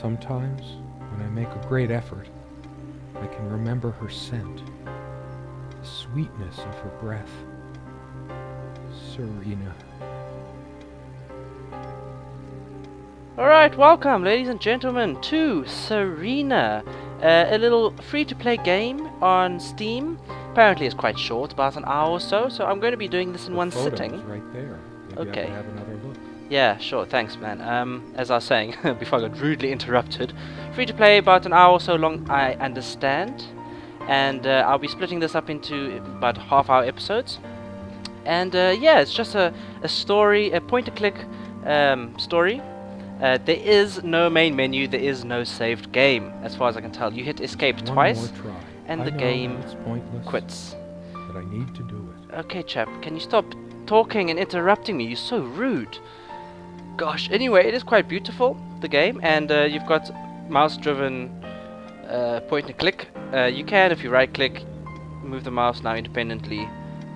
Sometimes, when I make a great effort, I can remember her scent, the sweetness of her breath. Serena. Alright, welcome ladies and gentlemen to Serena, a little free-to-play game on Steam. Apparently it's quite short, about an hour or so, so I'm going to be doing this in one sitting. Right there. Maybe Okay. I can have another look. Yeah, sure, thanks man. As I was saying, before I got rudely interrupted, free-to-play, about an hour or so long, I understand. And I'll be splitting this up into about half-hour episodes. And yeah, it's just a story, a point-and-click story. There is no main menu, there is no saved game, as far as I can tell. You hit escape twice, and the game quits. But I need to do it. Okay, chap, can you stop talking and interrupting me? You're so rude. Gosh, anyway, it is quite beautiful, the game, and you've got mouse-driven point-and-click. You can, if you right-click, move the mouse now independently,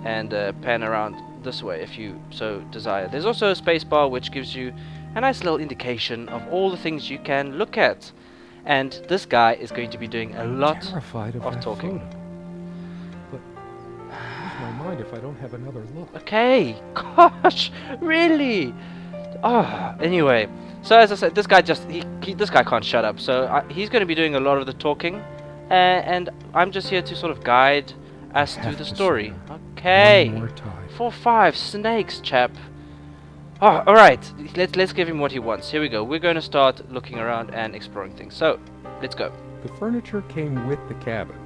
and pan around this way if you so desire. There's also a spacebar which gives you a nice little indication of all the things you can look at. And this guy is going to be doing a lot of talking. But lose my mind if I don't have another look. Okay, gosh, really? Oh, anyway, so as I said, this guy this guy can't shut up. So he's going to be doing a lot of the talking, and I'm just here to sort of guide us through the story. Okay. One more time. 4-5 snakes, chap. Oh, alright, let's give him what he wants. Here we go. We're going to start looking around and exploring things. So, let's go. The furniture came with the cabin.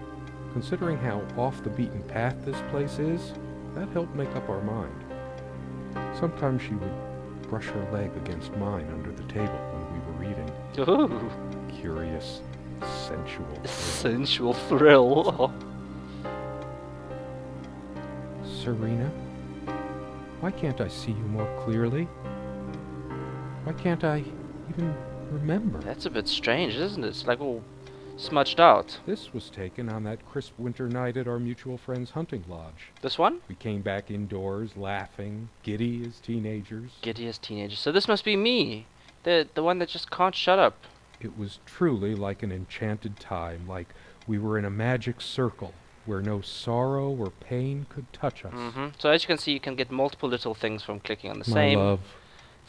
Considering how off the beaten path this place is, that helped make up our mind. Sometimes she would brush her leg against mine under the table when we were reading. Ooh. Curious, sensual thrill. Sensual thrill. Serena? Why can't I see you more clearly? Why can't I even remember? That's a bit strange, isn't it? It's like all smudged out. This was taken on that crisp winter night at our mutual friend's hunting lodge. This one? We came back indoors, laughing, giddy as teenagers. Giddy as teenagers. So this must be me. The one that just can't shut up. It was truly like an enchanted time, like we were in a magic circle, where no sorrow or pain could touch us. So as you can see, you can get multiple little things from clicking on the same love.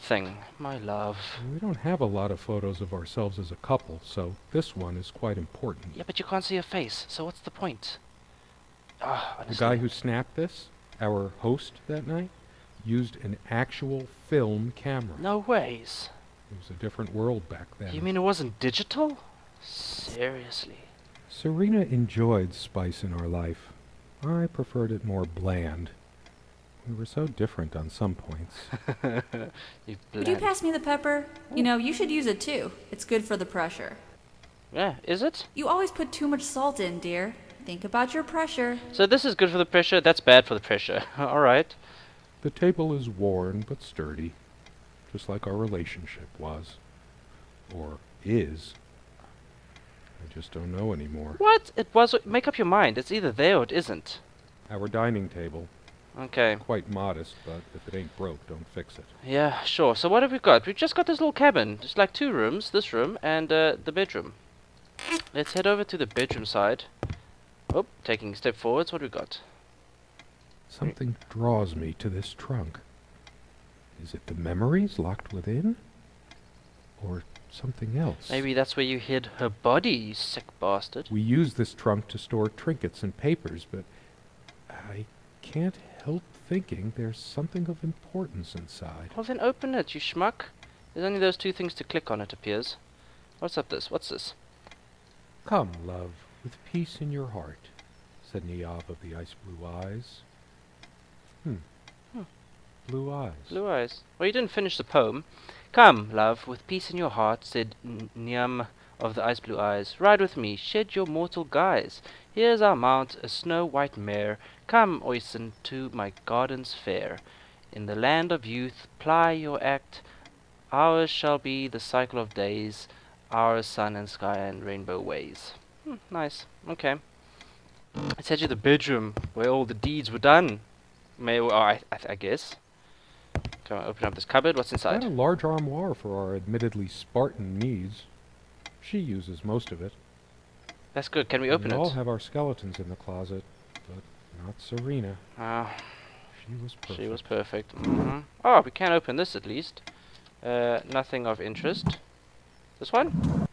thing. My love. We don't have a lot of photos of ourselves as a couple, so this one is quite important. Yeah, but you can't see her face, so what's the point? The guy who snapped this, our host that night, used an actual film camera. No ways. It was a different world back then. You mean it wasn't digital? Seriously. Serena enjoyed spice in our life. I preferred it more bland. We were so different on some points. Would you pass me the pepper? You know, you should use it too. It's good for the pressure. Yeah, is it? You always put too much salt in, dear. Think about your pressure. So this is good for the pressure, that's bad for the pressure. Alright. The table is worn but sturdy, just like our relationship was. Or is. I just don't know anymore. What? It was. Make up your mind. It's either there or it isn't. Our dining table. Okay. Quite modest, but if it ain't broke, don't fix it. Yeah, sure. So what have we got? We've just got this little cabin. Just like 2 rooms. This room and the bedroom. Let's head over to the bedroom side. Oh, taking a step forwards. What have we got? Something draws me to this trunk. Is it the memories locked within? Or something else? Maybe that's where you hid her body, you sick bastard. We use this trunk to store trinkets and papers, but I can't help thinking there's something of importance inside. Well then open it, you schmuck. There's only those 2 things to click on, it appears. What's this? What's this? Come, love, with peace in your heart, said Niamh of the ice blue eyes. Blue eyes. Blue eyes. Well, you didn't finish the poem. Come, love, with peace in your heart, said Niamh of the ice blue eyes. Ride with me, shed your mortal guise. Here's our mount, a snow-white mare. Come, Oisin, to my gardens fair. In the land of youth, ply your act. Ours shall be the cycle of days, our sun and sky and rainbow ways. Nice. Okay. I said you the bedroom where all the deeds were done. I guess. Come on, open up this cupboard. What's inside? Quite a large armoire for our admittedly Spartan needs. She uses most of it. That's good. Can we open We all it? have our skeletons in the closet, but not Serena. Ah, She was perfect. she was perfect. Oh, we can open this at least. Nothing of interest. This one?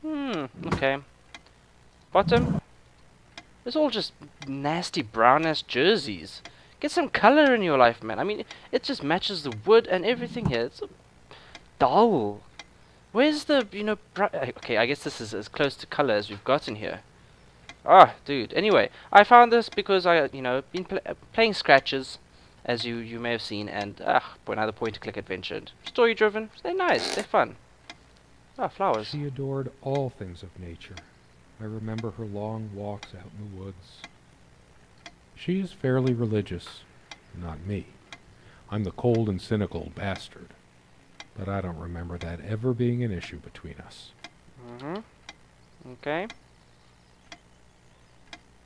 Okay. Bottom? It's all just nasty brown-ass jerseys. Get some color in your life, man. I mean, it just matches the wood and everything here. It's dull. Where's the, okay, I guess this is as close to color as we've gotten here. Ah, dude. Anyway, I found this because I, been playing scratches, as you may have seen, and, another point-and-click adventure. Story-driven. They're nice. They're fun. Ah, flowers. She adored all things of nature. I remember her long walks out in the woods. She is fairly religious. Not me. I'm the cold and cynical bastard. But I don't remember that ever being an issue between us. Okay.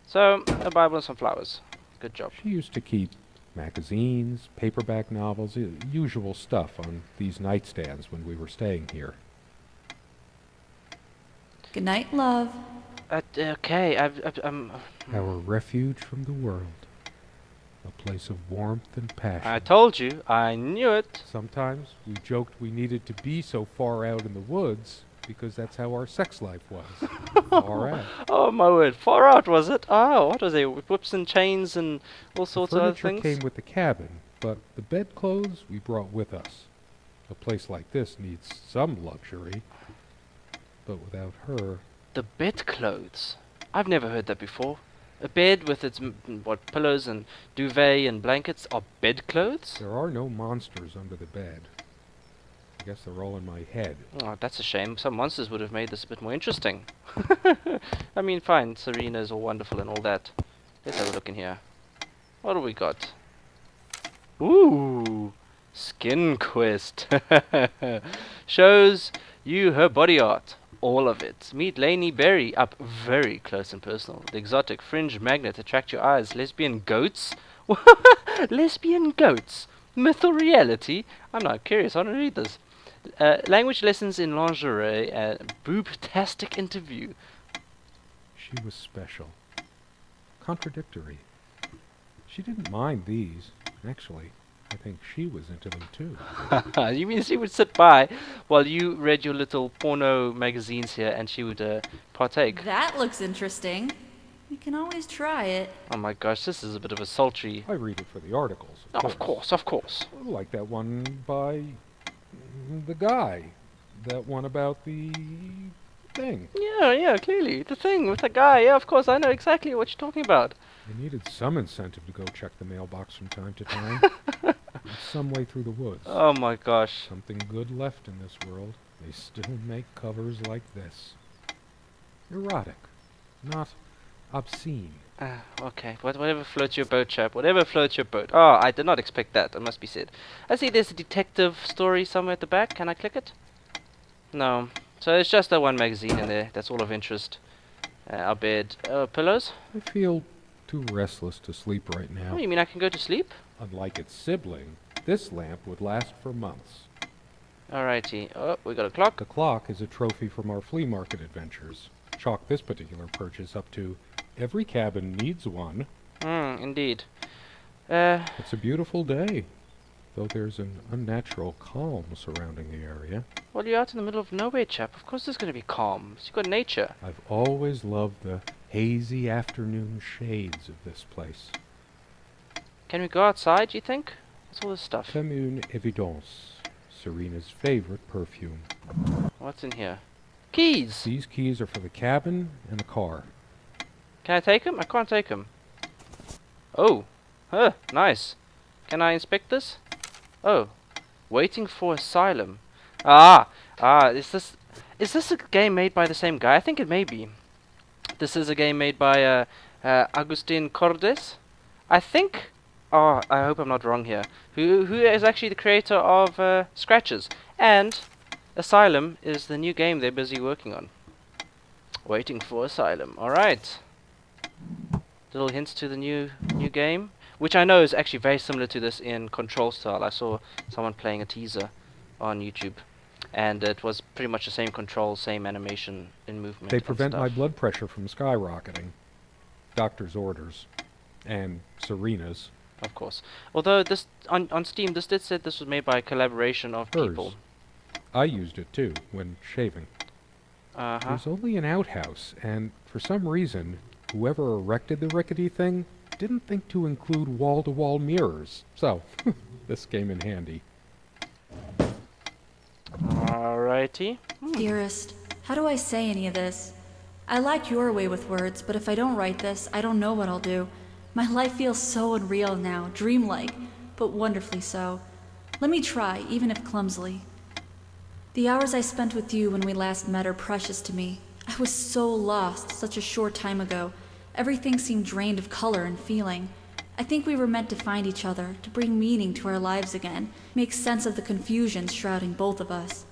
So, a Bible and some flowers. Good job. She used to keep magazines, paperback novels, usual stuff on these nightstands when we were staying here. Good night, love. Okay, Our refuge from the world. A place of warmth and passion. I told you. I knew it. Sometimes we joked we needed to be so far out in the woods because that's how our sex life was. Far out. Oh my word, far out was it? Oh, what was it? Whips and chains and all sorts of other The furniture things? came with the cabin, but the bedclothes we brought with us. A place like this needs some luxury, but without her... The bedclothes? I've never heard that before. A bed with its pillows and duvet and blankets are bedclothes? There are no monsters under the bed. I guess they're all in my head. Oh, that's a shame. Some monsters would have made this a bit more interesting. I mean, fine, Serena's all wonderful and all that. Let's have a look in here. What do we got? Ooh! Skin Quest. Shows you her body art. All of it. Meet Lainey Berry up very close and personal. The exotic fringe magnet attract your eyes. Lesbian goats? Lesbian goats? Myth or reality? I'm not curious. I want to read this. Language lessons in lingerie. Boobtastic interview. She was special. Contradictory. She didn't mind these. Actually, I think she was into them too. You mean she would sit by while you read your little porno magazines here and she would partake? That looks interesting. We can always try it. Oh my gosh, this is a bit of a sultry... I read it for the articles. Of course, of course. Like that one by the guy. That one about the thing. Yeah, clearly. The thing with the guy. Yeah, of course, I know exactly what you're talking about. I needed some incentive to go check the mailbox from time to time. Some way through the woods. Oh my gosh. Something good left in this world. They still make covers like this. Erotic. Not obscene. Okay, whatever floats your boat, chap. Whatever floats your boat. Oh, I did not expect that, it must be said. I see there's a detective story somewhere at the back. Can I click it? No. So it's just that one magazine in there. That's all of interest. Our bed. Pillows? I feel too restless to sleep right now. Oh, you mean I can go to sleep? Unlike its sibling, this lamp would last for months. Alrighty. Oh, we got a clock. The clock is a trophy from our flea market adventures. Chalk this particular purchase up to every cabin needs one. Indeed. It's a beautiful day, though there's an unnatural calm surrounding the area. Well, you're out in the middle of nowhere, chap. Of course there's going to be calm. You've got nature. I've always loved the hazy afternoon shades of this place. Can we go outside, do you think? What's all this stuff? Comme une évidence. Serena's favorite perfume. What's in here? Keys! These keys are for the cabin and the car. Can I take them? I can't take them. Oh. Nice. Can I inspect this? Oh. Waiting for asylum. Is this a game made by the same guy? I think it may be. This is a game made by Agustin Cordes. I think... Oh, I hope I'm not wrong here. Who is actually the creator of Scratches. And Asylum is the new game they're busy working on. Waiting for Asylum. Alright. Little hints to the new game. Which I know is actually very similar to this in control style. I saw someone playing a teaser on YouTube. and it was pretty much the same control, same animation in movement. They and prevent my stuff. blood pressure from skyrocketing. Doctor's orders. And Serena's. Of course. Although this on Steam, this did say this was made by a collaboration of Hers. people. I used it too, when shaving. There's only an outhouse, and for some reason, whoever erected the rickety thing didn't think to include wall-to-wall mirrors. So, this came in handy. Alrighty. Dearest, how do I say any of this? I like your way with words, but if I don't write this, I don't know what I'll do. My life feels so unreal now, dreamlike, but wonderfully so. Let me try, even if clumsily. The hours I spent with you when we last met are precious to me. I was so lost such a short time ago. Everything seemed drained of color and feeling. I think we were meant to find each other, to bring meaning to our lives again, make sense of the confusion shrouding both of us.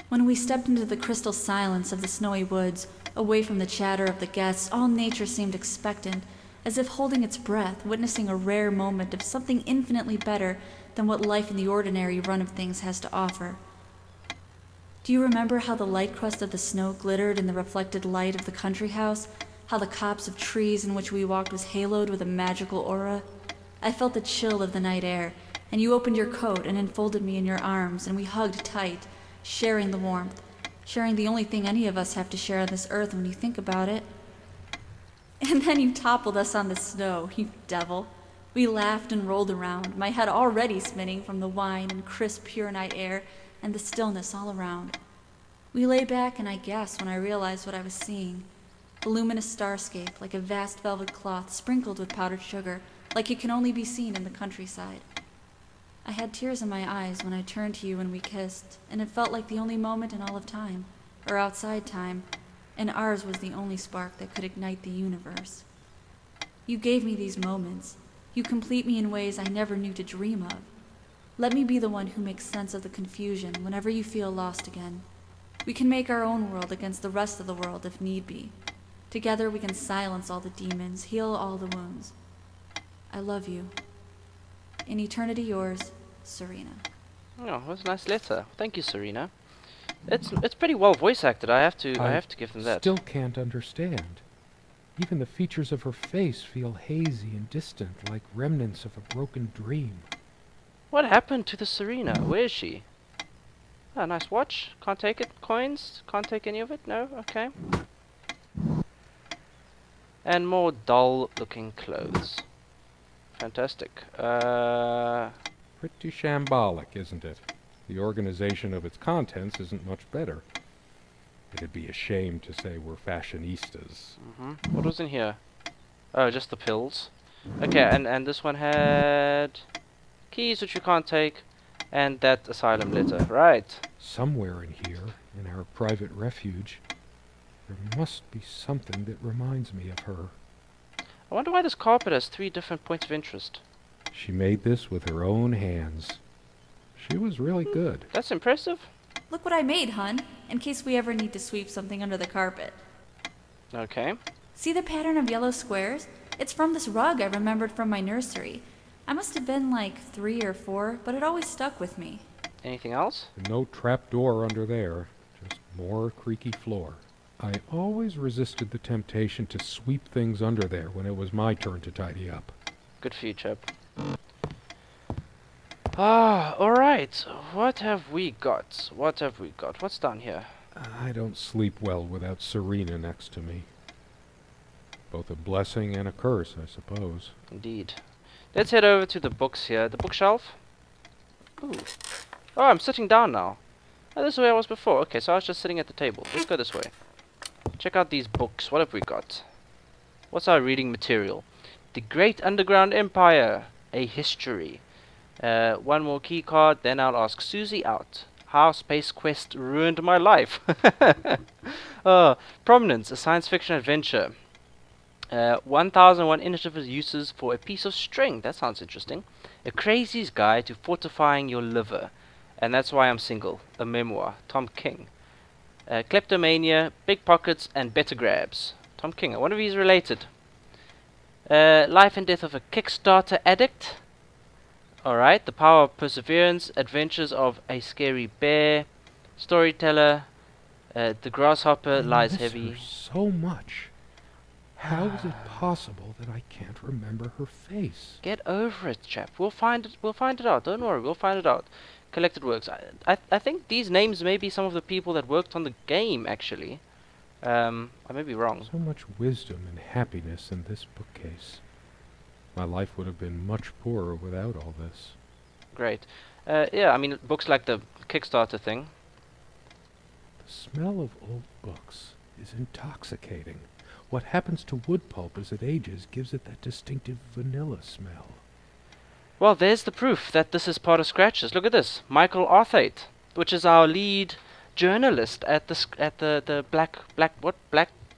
When we stepped into the crystal silence of the snowy woods, away from the chatter of the guests, all nature seemed expectant, as if holding its breath, witnessing a rare moment of something infinitely better than what life in the ordinary run of things has to offer. Do you remember how the light crust of the snow glittered in the reflected light of the country house? How the copse of trees in which we walked was haloed with a magical aura? I felt the chill of the night air, and you opened your coat and enfolded me in your arms, and we hugged tight, sharing the warmth, sharing the only thing any of us have to share on this earth when you think about it. And then you toppled us on the snow, you devil. We laughed and rolled around, my head already spinning from the wine and crisp, pure night air and the stillness all around. We lay back, and I gasped when I realized what I was seeing. A luminous starscape, like a vast velvet cloth sprinkled with powdered sugar, like it can only be seen in the countryside. I had tears in my eyes when I turned to you and we kissed, and it felt like the only moment in all of time, or outside time, and ours was the only spark that could ignite the universe. You gave me these moments. You complete me in ways I never knew to dream of. Let me be the one who makes sense of the confusion whenever you feel lost again. We can make our own world against the rest of the world if need be. Together we can silence all the demons, heal all the wounds. I love you. In eternity yours, Serena. Oh, that's a nice letter. Thank you, Serena. It's pretty well voice acted. I have to give them that. Still can't understand. Even the features of her face feel hazy and distant, like remnants of a broken dream. What happened to the Serena? Where is she? Ah, nice watch. Can't take it. Coins? Can't take any of it? No? Okay. And more dull-looking clothes. Fantastic. Pretty shambolic, isn't it? The organization of its contents isn't much better. It'd be a shame to say we're fashionistas. What was in here? Oh, just the pills. Okay, and this one had keys which you can't take, and that asylum letter. Right. Somewhere in here, in our private refuge, there must be something that reminds me of her. I wonder why this carpet has 3 different points of interest. She made this with her own hands. She was really good. That's impressive. Look what I made, hun, in case we ever need to sweep something under the carpet. Okay. See the pattern of yellow squares? It's from this rug I remembered from my nursery. I must have been like 3 or 4, but it always stuck with me. Anything else? And no trap door under there, just more creaky floor. I always resisted the temptation to sweep things under there when it was my turn to tidy up. Good for you, chap. Ah, alright. What have we got? What have we got? What's down here? I don't sleep well without Serena next to me. Both a blessing and a curse, I suppose. Indeed. Let's head over to the books here. The bookshelf. Ooh. Oh, I'm sitting down now. Oh, this is where I was before. Okay, so I was just sitting at the table. Let's go this way. Check out these books. What have we got? What's our reading material? The Great Underground Empire. A History. One more key card, then I'll ask Susie out. How Space Quest ruined my life. Prominence, a science fiction adventure. 1001 innovative uses for a piece of string. That sounds interesting. A Crazy's Guide to Fortifying Your Liver. And That's Why I'm Single. A memoir. Tom King. Kleptomania, Big Pockets, and Better Grabs. Tom King. I wonder if he's related. Life and Death of a Kickstarter Addict. Alright, The Power of Perseverance, Adventures of a Scary Bear, Storyteller. The grasshopper I lies miss heavy. her so much. How is it possible that I can't remember her face? Get over it, chap. We'll find it. We'll find it out. Don't worry. We'll find it out. Collected works. I think these names may be some of the people that worked on the game. Actually, I may be wrong. So much wisdom and happiness in this bookcase. My life would have been much poorer without all this. Great. Yeah. I mean, books like the Kickstarter thing. The smell of old books is intoxicating. What happens to wood pulp as it ages gives it that distinctive vanilla smell. Well, there's the proof that this is part of Scratches. Look at this, Michael Arthate, which is our lead journalist at the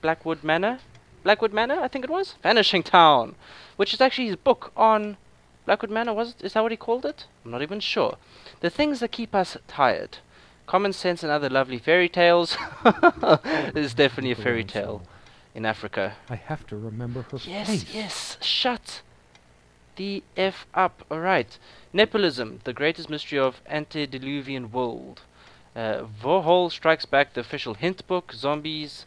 Blackwood Manor, I think it was, Vanishing Town, which is actually his book on Blackwood Manor. Is that what he called it? I'm not even sure. The things that keep us tired, Common Sense and Other Lovely Fairy Tales. This is definitely a fairy tale in Africa. I have to remember her face. Yes, shut the F up. Alright. Nepolism, the greatest mystery of antediluvian world. Vorhol Strikes Back, the official hint book. Zombies,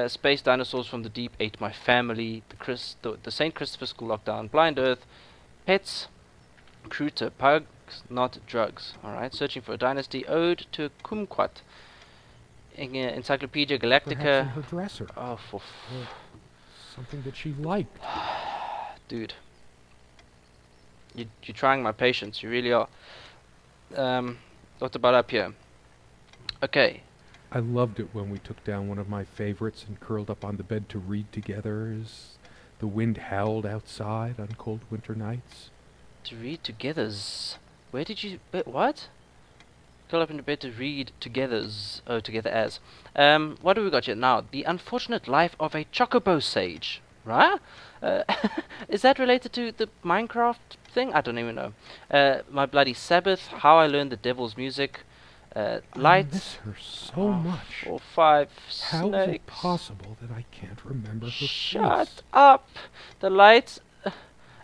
space dinosaurs from the deep ate my family. The St. Christopher School Lockdown. Blind Earth. Pets. Cruter, pugs, not drugs. Alright. Searching for a dynasty. Ode to Kumquat. Encyclopedia Perhaps in Galactica. her dresser. Oh, Or something that she liked. dude. You're trying my patience, you really are. What about up here? Okay. I loved it when we took down one of my favorites and curled up on the bed to read together as the wind howled outside on cold winter nights. To read togethers. Where did you... what? Curl up in the bed to read togethers. Oh, together as. What do we got here now? The Unfortunate Life of a Chocobo Sage. Right? Is that related to the Minecraft thing? I don't even know. My Bloody Sabbath. How I Learned the Devil's Music. I Lights. miss her so much. 4, 5, How is it snakes. possible that I can't remember her Shut face? up! The Light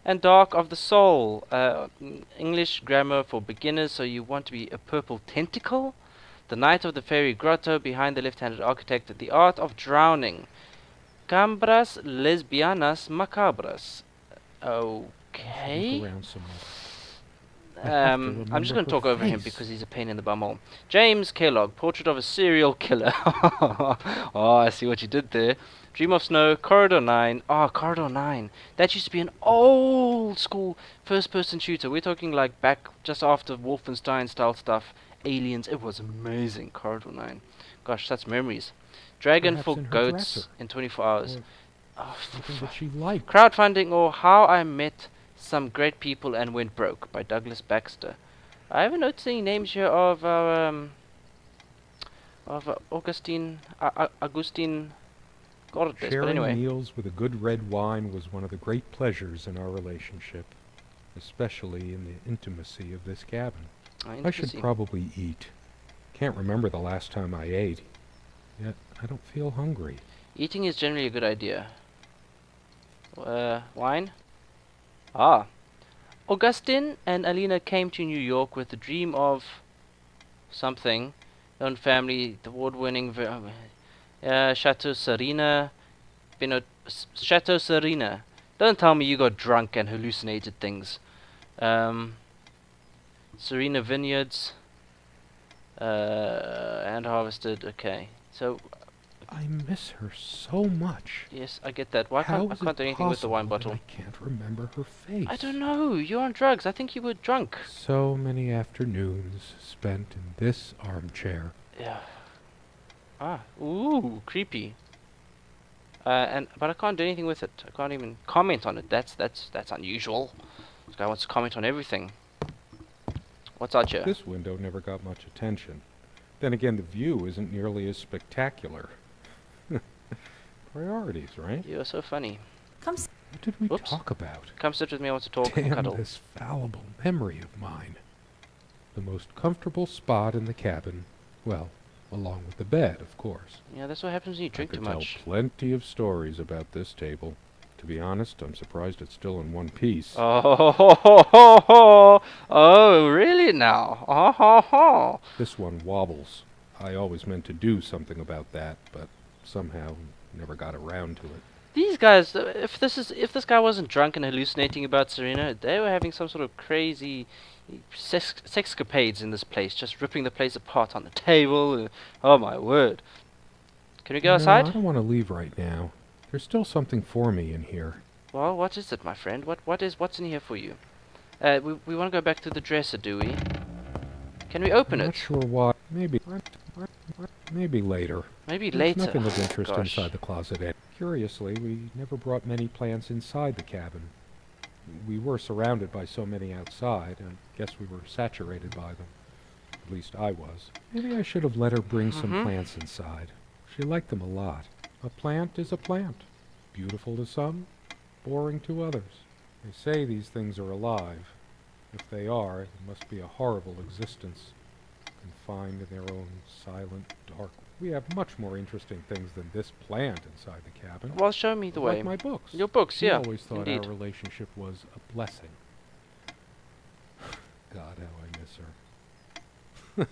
and Dark of the Soul. English grammar for beginners, so you want to be a purple tentacle. The Night of the Fairy Grotto, Behind the Left-Handed Architect, The Art of Drowning. Cambras Lesbianas Macabras. Okay. Look around some more. I have to I'm just remember going to talk her over him face. because he's a pain in the bumhole. James Kellogg, Portrait of a Serial Killer. Oh, I see what you did there. Dream of Snow, Corridor 9. Oh, Corridor 9. That used to be an old school first-person shooter. We're talking like back just after Wolfenstein style stuff. Aliens. It was amazing. Corridor 9. Gosh, that's memories. Dragon Perhaps for in her Goats dresser. in 24 hours. Or Oh, something that she liked. Crowdfunding or How I Met Some Great People and Went Broke by Douglas Baxter. I haven't noticed any names here of Augustine Cortes, but Sharing anyway. meals with a good red wine was one of the great pleasures in our relationship, especially in the intimacy of this cabin. I should probably eat. Can't remember the last time I ate, yet I don't feel hungry. Eating is generally a good idea. Wine? Ah. Augustine and Alina came to New York with the dream of something. Own family, the award-winning Chateau Serena. Chateau Serena. Don't tell me you got drunk and hallucinated things. Serena Vineyards. And harvested. Okay. So, I miss her so much. yes, I get that. Why How can't I is it can't do anything with the wine possible that bottle? I can't remember her face. I don't know. You're on drugs. I think you were drunk. So many afternoons spent in this armchair. Yeah. Ah. Ooh, creepy. But I can't do anything with it. I can't even comment on it. That's unusual. This guy wants to comment on everything. What's out here? This window never got much attention. Then again, the view isn't nearly as spectacular. Priorities, right? You're so funny. Come What did we Whoops. talk about? Come sit with me. I want to talk and Damn cuddle. this fallible memory of mine. The most comfortable spot in the cabin, well, along with the bed, of course. Yeah, that's what happens when you I drink could too tell much. plenty of stories about this table. To be honest, I'm surprised it's still in one piece. Oh, oh, really now? Oh, This one wobbles. I always meant to do something about that, but somehow never got around to it. These guys, if this guy wasn't drunk and hallucinating about Serena, they were having some sort of crazy sexcapades in this place, just ripping the place apart on the table. Oh my word! Can we go No, outside? I don't want to leave right now. There's still something for me in here. Well, what is it, my friend? What's in here for you? We want to go back to the dresser, do we? Can we open I'm it? not sure why. Maybe later. Maybe There's later. nothing of interest Gosh. inside the closet. Curiously, we never brought many plants inside the cabin. We were surrounded by so many outside, and guess we were saturated by them. At least I was. Maybe I should have let her bring some plants inside. She liked them a lot. A plant is a plant. Beautiful to some, boring to others. They say these things are alive. If they are, it must be a horrible existence, confined in their own silent, dark. We have much more interesting things than this plant inside the cabin. Well, show me the way. Like my books. Your books, I yeah. always thought Indeed. our relationship was a blessing. God, how I miss her.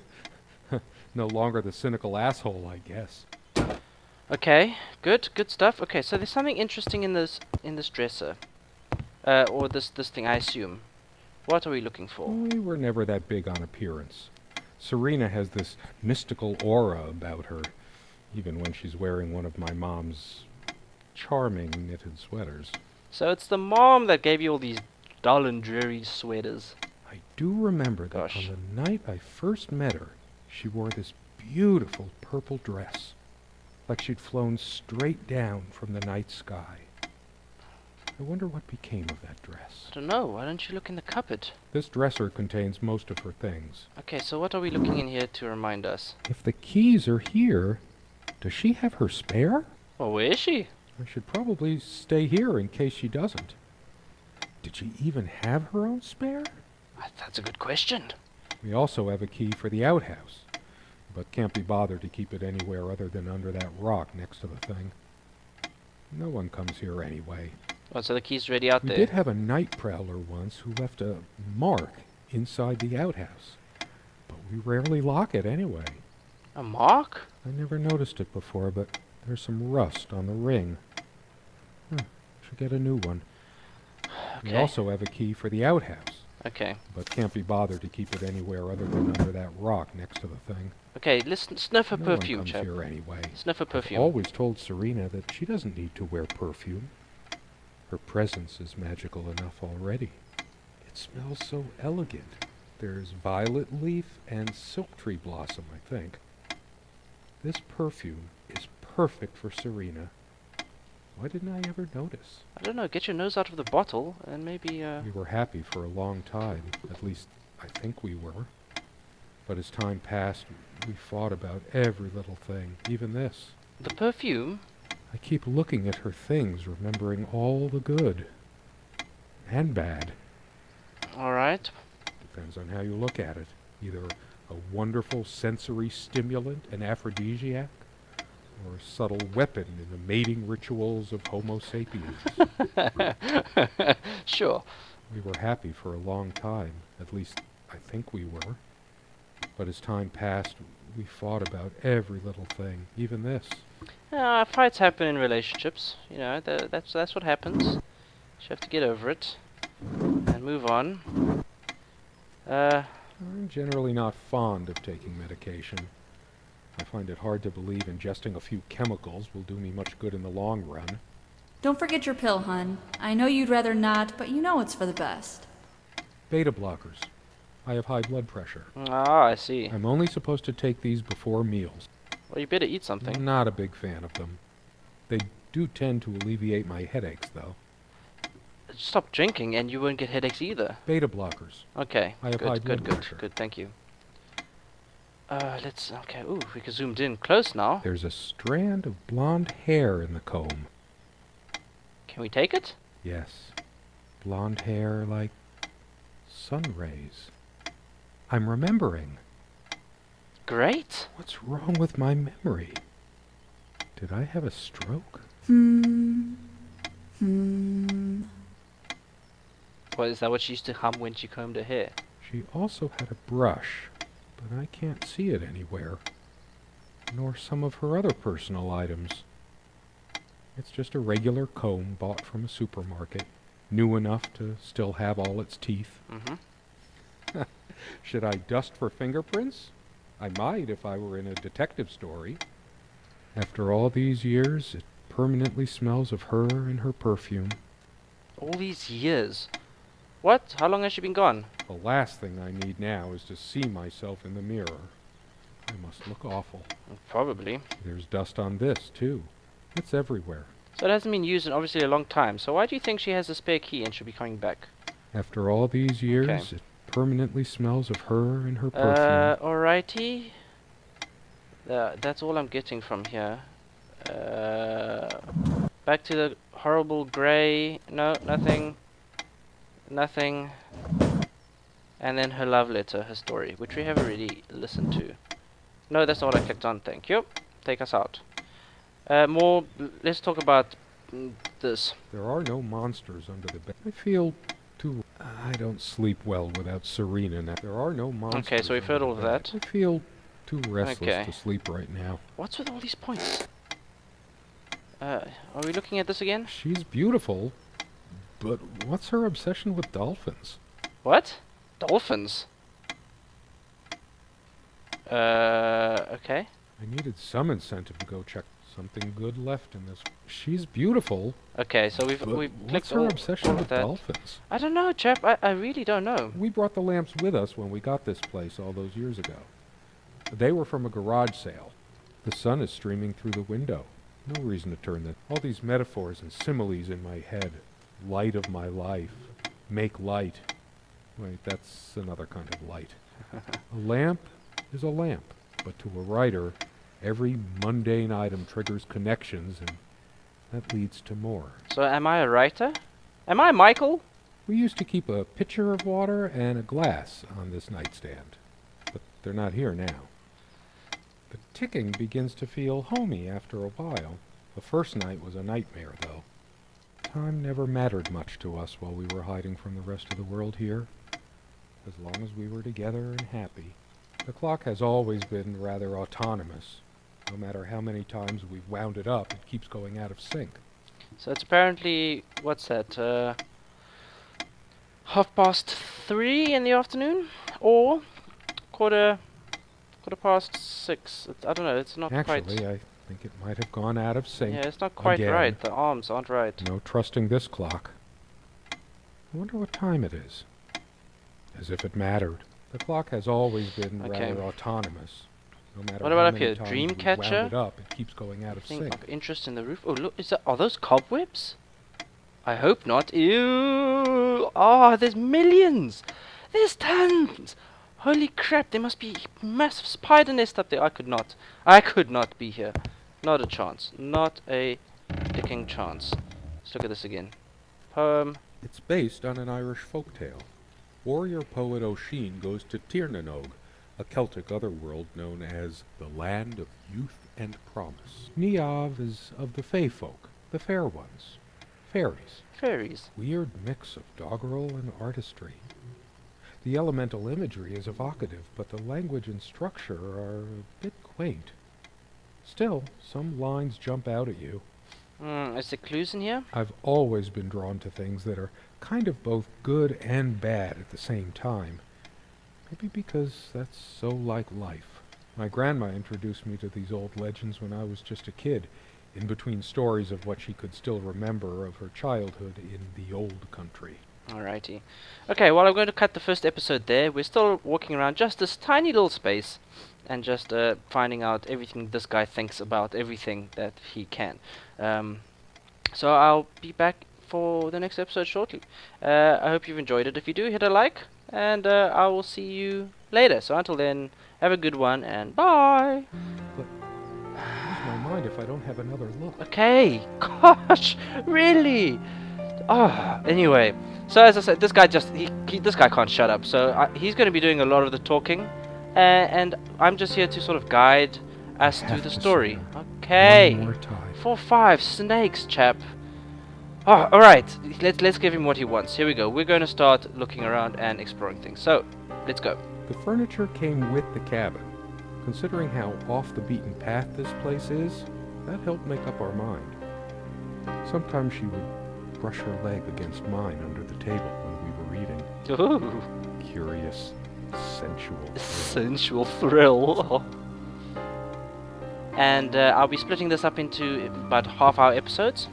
No longer the cynical asshole, I guess. Okay, good stuff. Okay, so there's something interesting in this dresser, or this thing, I assume. What are we looking for? We were never that big on appearance. Serena has this mystical aura about her, even when she's wearing one of my mom's charming knitted sweaters. So it's the mom that gave you all these dull and dreary sweaters. I do remember that Gosh. on the night I first met her, she wore this beautiful purple dress, like she'd flown straight down from the night sky. I wonder what became of that dress. I don't know. Why don't you look in the cupboard? This dresser contains most of her things. Okay, so what are we looking in here to remind us? If the keys are here, does she have her spare? Well, where is she? I should probably stay here in case she doesn't. Did she even have her own spare? That's a good question. We also have a key for the outhouse, but can't be bothered to keep it anywhere other than under that rock next to the thing. No one comes here anyway. Oh, so the key's already out We there. did have a night prowler once who left a mark inside the outhouse, but we rarely lock it anyway. A mark? I never noticed it before, but there's some rust on the ring. Should get a new one. We Okay. also have a key for the outhouse, Okay. but can't be bothered to keep it anywhere other than under that rock next to the thing. Okay, listen, sniff a No perfume, one comes chap. here anyway. Sniff a I've perfume. always told Serena that she doesn't need to wear perfume. Her presence is magical enough already. It smells so elegant. There's violet leaf and silk tree blossom, I think. This perfume is perfect for Serena. Why didn't I ever notice? I don't know, get your nose out of the bottle and maybe, We were happy for a long time. At least, I think we were. But as time passed, we fought about every little thing, even this. the perfume? I keep looking at her things, remembering all the good. And bad. Alright. Depends on how you look at it. Either a wonderful sensory stimulant and aphrodisiac, or a subtle weapon in the mating rituals of Homo sapiens. Sure. We were happy for a long time. At least, I think we were. But as time passed, we fought about every little thing, even this. Fights happen in relationships. You know, that's what happens. You have to get over it and move on. I'm generally not fond of taking medication. I find it hard to believe ingesting a few chemicals will do me much good in the long run. Don't forget your pill, hun. I know you'd rather not, but you know it's for the best. Beta blockers. I have high blood pressure. Ah, I see. I'm only supposed to take these before meals. Well, you better eat something. I'm not a big fan of them. They do tend to alleviate my headaches, though. Stop drinking and you won't get headaches either. Beta blockers. Okay. I have high good, blood pressure. good. Thank you. Okay. Ooh, we can zoom in close now. There's a strand of blonde hair in the comb. Can we take it? Yes. Blonde hair like sun rays. I'm remembering. Great. What's wrong with my memory? Did I have a stroke? Well, is that what she used to hum when she combed her hair? She also had a brush, but I can't see it anywhere. nor some of her other personal items. It's just a regular comb bought from a supermarket, new enough to still have all its teeth. Mm-hmm. Should I dust for fingerprints? I might if I were in a detective story. After all these years, it permanently smells of her and her perfume. All these years. What? How long has she been gone? The last thing I need now is to see myself in the mirror. I must look awful. Probably. There's dust on this, too. It's everywhere. So it hasn't been used in obviously a long time. So why do you think she has a spare key and should be coming back? After all these years, Okay. it permanently smells of her and her perfume. Alrighty. That's all I'm getting from here. Back to the horrible grey. No, nothing. Nothing. And then her love letter, her story, which we have already listened to. No, that's not what I clicked on. Thank you. Take us out. More. Let's talk about this. There are no monsters under the bed. I feel too... I don't sleep well without Serena now. There are no monsters. Okay, so we've heard under all the of bed. that. I feel too restless Okay. to sleep right now. What's with all these points? Are we looking at this again? She's beautiful, but what's her obsession with dolphins? What? Dolphins? Okay. I needed some incentive to go check something good left in this. She's beautiful, Okay, so but we've what's clicked her all obsession of with that. dolphins? I don't know, chap. I really don't know. We brought the lamps with us when we got this place all those years ago. They were from a garage sale. The sun is streaming through the window. No reason to turn them. All these metaphors and similes in my head. Light of my life. Make light. Wait, that's another kind of light. A lamp is a lamp, but to a writer, every mundane item triggers connections, and that leads to more. So am I a writer? Am I Michael? We used to keep a pitcher of water and a glass on this nightstand, but they're not here now. The ticking begins to feel homey after a while. The first night was a nightmare, though. Time never mattered much to us while we were hiding from the rest of the world here. As long as we were together and happy. The clock has always been rather autonomous. No matter how many times we've wound it up, it keeps going out of sync. So it's apparently, what's that, 3:30 in the afternoon? Or quarter past 6. I don't know, it's not quite... Actually, I think it might have gone out of sync. Yeah, it's not quite again. right. The arms aren't right. No trusting this clock. I wonder what time it is. As if it mattered. The clock has always been Okay. rather autonomous. No matter What how about up many here? times Dream we've catcher? wound it up, it keeps going out of Thing sync. of interest in the roof. Oh, look, are those cobwebs? I hope not. Ew! Oh, there's millions! There's tons! Holy crap, there must be a massive spider nest up there. I could not be here. Not a chance. Not a dicking chance. Let's look at this again. Poem. It's based on an Irish folktale. Warrior poet O'Sheen goes to Tirnanog, a Celtic otherworld known as the Land of Youth and Promise. Niamh is of the Fey folk, the fair ones. Fairies. Fairies. Weird mix of doggerel and artistry. The elemental imagery is evocative, but the language and structure are a bit quaint. Still, some lines jump out at you. Is there clues in here? I've always been drawn to things that are kind of both good and bad at the same time. Maybe because that's so like life. My grandma introduced me to these old legends when I was just a kid, in between stories of what she could still remember of her childhood in the old country. Alrighty. Okay, well I'm going to cut the first episode there. We're still walking around just this tiny little space and just finding out everything this guy thinks about everything that he can. So I'll be back for the next episode shortly. I hope you've enjoyed it. If you do, hit a like, and I will see you later. So until then, have a good one, and bye! But lose my mind if I don't have another look. Okay, gosh, really? Oh, anyway. So as I said, this guy this guy can't shut up. So he's going to be doing a lot of the talking, and I'm just here to sort of guide us through the story. One Okay. more time. 4, 5 snakes, chap. Oh, all right. Let's give him what he wants. Here we go. We're going to start looking around and exploring things. So let's go. The furniture came with the cabin. Considering how off the beaten path this place is, that helped make up our mind. Sometimes she would brush her leg against mine under the table when we were reading. Ooh, Curious, sensual. sensual thrill. And I'll be splitting this up into about half-hour episodes.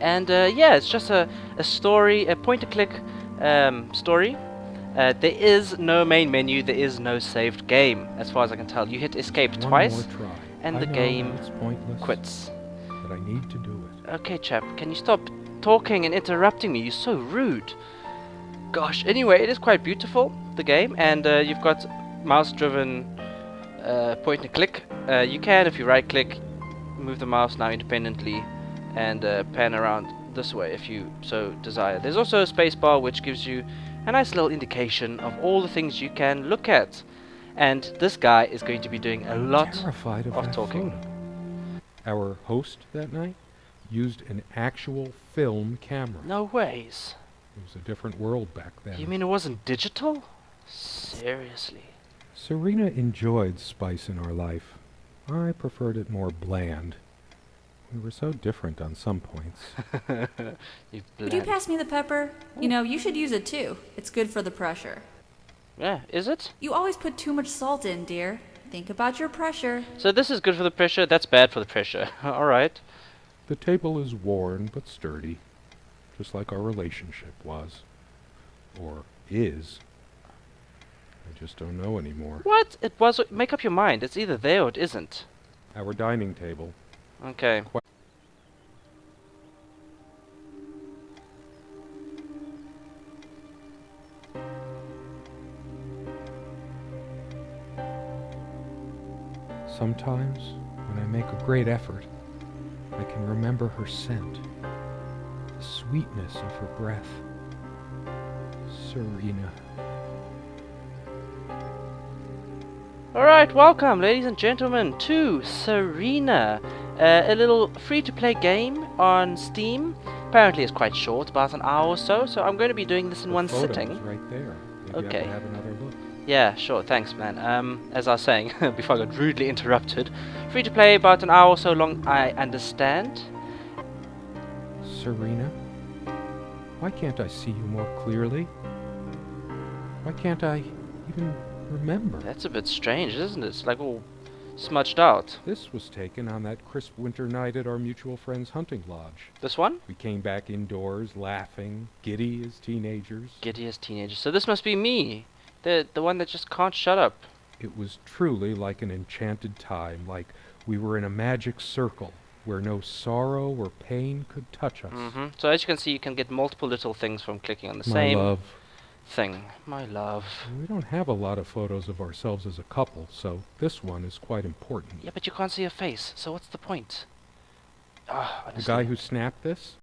And yeah, it's just a story, a point-and-click story. There is no main menu, there is no saved game, as far as I can tell. You hit escape One twice, more try. and I the know game it's pointless, quits. but I need to do it. Okay, chap, can you stop talking and interrupting me? You're so rude. Gosh, anyway, it is quite beautiful, the game, and you've got mouse-driven point-and-click. You can, if you right-click, move the mouse now independently and pan around this way if you so desire. There's also a spacebar which gives you a nice little indication of all the things you can look at. And this guy is going to be doing a lot Terrified of of that talking. photo. Our host that night used an actual film camera. No ways. It was a different world back then. You mean it wasn't digital? Seriously. Serena enjoyed spice in our life. I preferred it more bland. We were so different on some points. Would you pass me the pepper? You know, you should use it too. It's good for the pressure. Yeah, is it? You always put too much salt in, dear. Think about your pressure. So this is good for the pressure, that's bad for the pressure. Alright. The table is worn but sturdy, just like our relationship was. Or is. I just don't know anymore. What? It was. Make up your mind. It's either there or it isn't. Our dining table. Okay. Sometimes, when I make a great effort, I can remember her scent, the sweetness of her breath. Serena. Alright, welcome, ladies and gentlemen, to Serena. A little free-to-play game on Steam. Apparently it's quite short, about an hour or so, so I'm going to be doing this in one photo's sitting. right there. Maybe I Okay. can have another look. Yeah, sure, thanks, man. As I was saying, before I got rudely interrupted, free-to-play, about an hour or so long, I understand. Serena, why can't I see you more clearly? Why can't I even remember? That's a bit strange, isn't it? It's like all smudged out. This was taken on that crisp winter night at our mutual friend's hunting lodge. This one? We came back indoors, laughing, giddy as teenagers. Giddy as teenagers. So this must be me. The one that just can't shut up. It was truly like an enchanted time, like we were in a magic circle where no sorrow or pain could touch us. So as you can see, you can get multiple little things from clicking on the My same love, thing. My love. we don't have a lot of photos of ourselves as a couple, so this one is quite important. Yeah, but you can't see her face, so what's the point? Ah, The honestly. guy who snapped this,